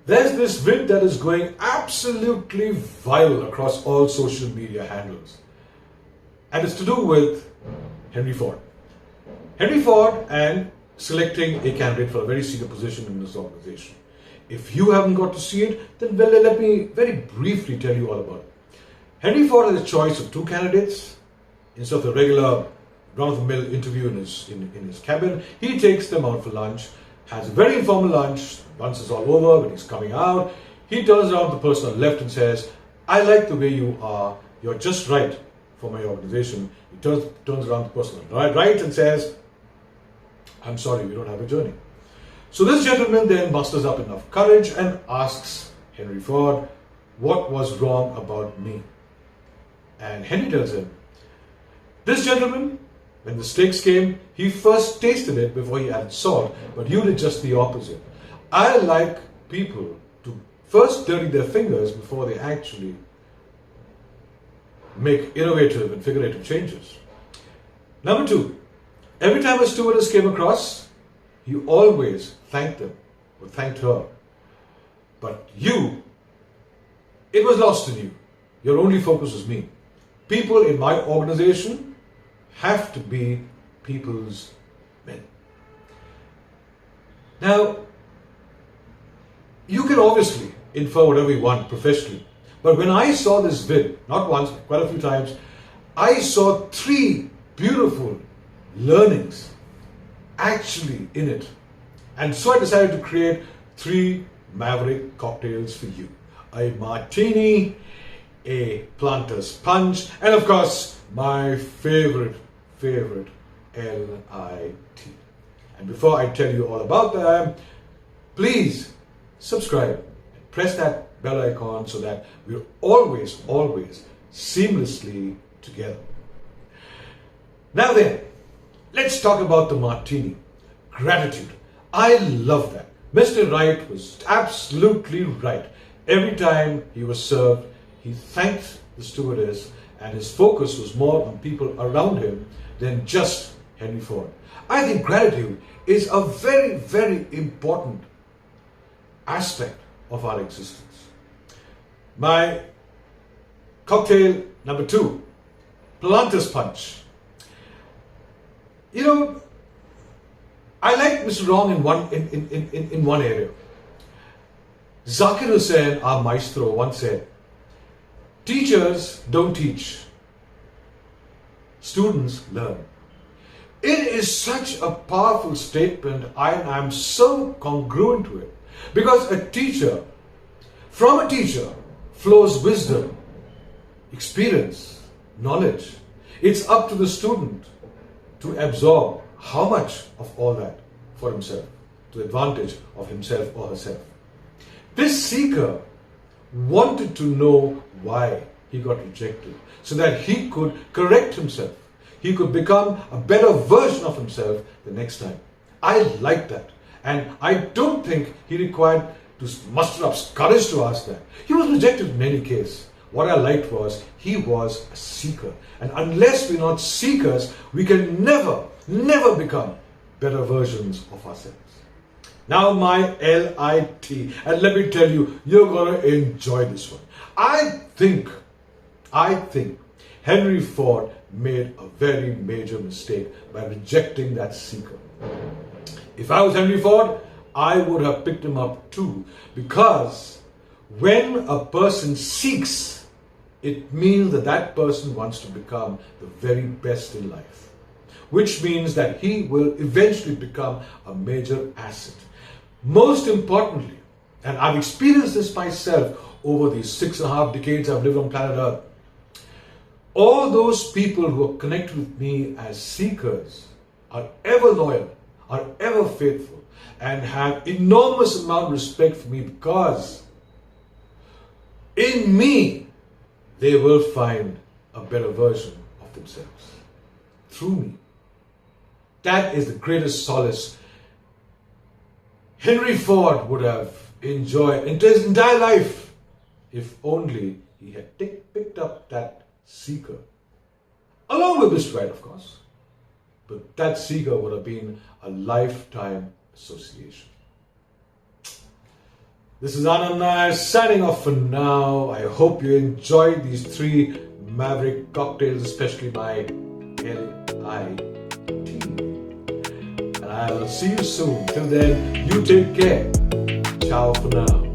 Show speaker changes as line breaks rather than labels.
There's this vid that is going absolutely viral across all social media handles. And it's to do with Henry Ford. Henry Ford and selecting a candidate for a very senior position in this organization. If you haven't got to see it, then well, let me very briefly tell you all about it. Henry Ford has a choice of two candidates. Instead of the regular run-of-the-mill interview in his cabin, he takes them out for lunch, has a very informal lunch. Once it's all over, when he's coming out, he turns around to the person on the left and says, I like the way you are, you're just right for my organization. He turns around to the person on the right and says, I'm sorry, we don't have a journey. So this gentleman then musters up enough courage and asks Henry Ford, what was wrong about me? And Henry tells him, this gentleman, when the steaks came, he first tasted it before he added salt, but you did just the opposite. I like people to first dirty their fingers before they actually make innovative and figurative changes. Number two, every time a stewardess came across, you always thanked them or thanked her. But you, it was lost in you. Your only focus was me. People in my organization have to be people's men. Now, you can obviously infer whatever you want professionally, but when I saw this vid, not once, but quite a few times, I saw three beautiful learnings actually in it. And so I decided to create 3 Maverick cocktails for you. A Martini, a Planter's Punch, and of course, my favorite L-I-T. And before I tell you all about them, please subscribe and press that bell icon so that we're always seamlessly together. Now then, let's talk about the Martini. Gratitude. I love that. Mr. Wright was absolutely right. Every time he was served, he thanked the stewardess, and his focus was more on people around him than just Henry Ford. I think gratitude is a very important aspect of our existence. My cocktail number 2, Planter's Punch. You know, I like Mr. Wrong in one area. Zakir Hussain, our maestro, once said, teachers don't teach, students learn. It is such a powerful statement, and I'm so congruent to it, because from a teacher flows wisdom, experience, knowledge. It's up to the student to absorb how much of all that for himself, to the advantage of himself or herself. This seeker wanted to know why he got rejected, so that he could correct himself. He could become a better version of himself the next time. I like that. And I don't think he required to muster up courage to ask that. He was rejected in any case. What I liked was he was a seeker. And unless we're not seekers, we can never become better versions of ourselves. Now my L-I-T. And let me tell you, you're going to enjoy this one. I think Henry Ford made a very major mistake by rejecting that seeker. If I was Henry Ford, I would have picked him up too, because when a person seeks, it means that that person wants to become the very best in life, which means that he will eventually become a major asset. Most importantly, and I've experienced this myself over these 6.5 decades I've lived on planet Earth, all those people who are connected with me as seekers are ever loyal, are ever faithful, and have enormous amount of respect for me, because in me they will find a better version of themselves through me. That is the greatest solace Henry Ford would have enjoyed in his entire life if only he had picked up that seeker, along with Mr. Wright, of course. But that seeker would have been a lifetime association. This is Anand Nair signing off for now. I hope you enjoyed these 3 Maverick cocktails, especially my LIT. And I'll see you soon. Till then, you take care. Ciao for now.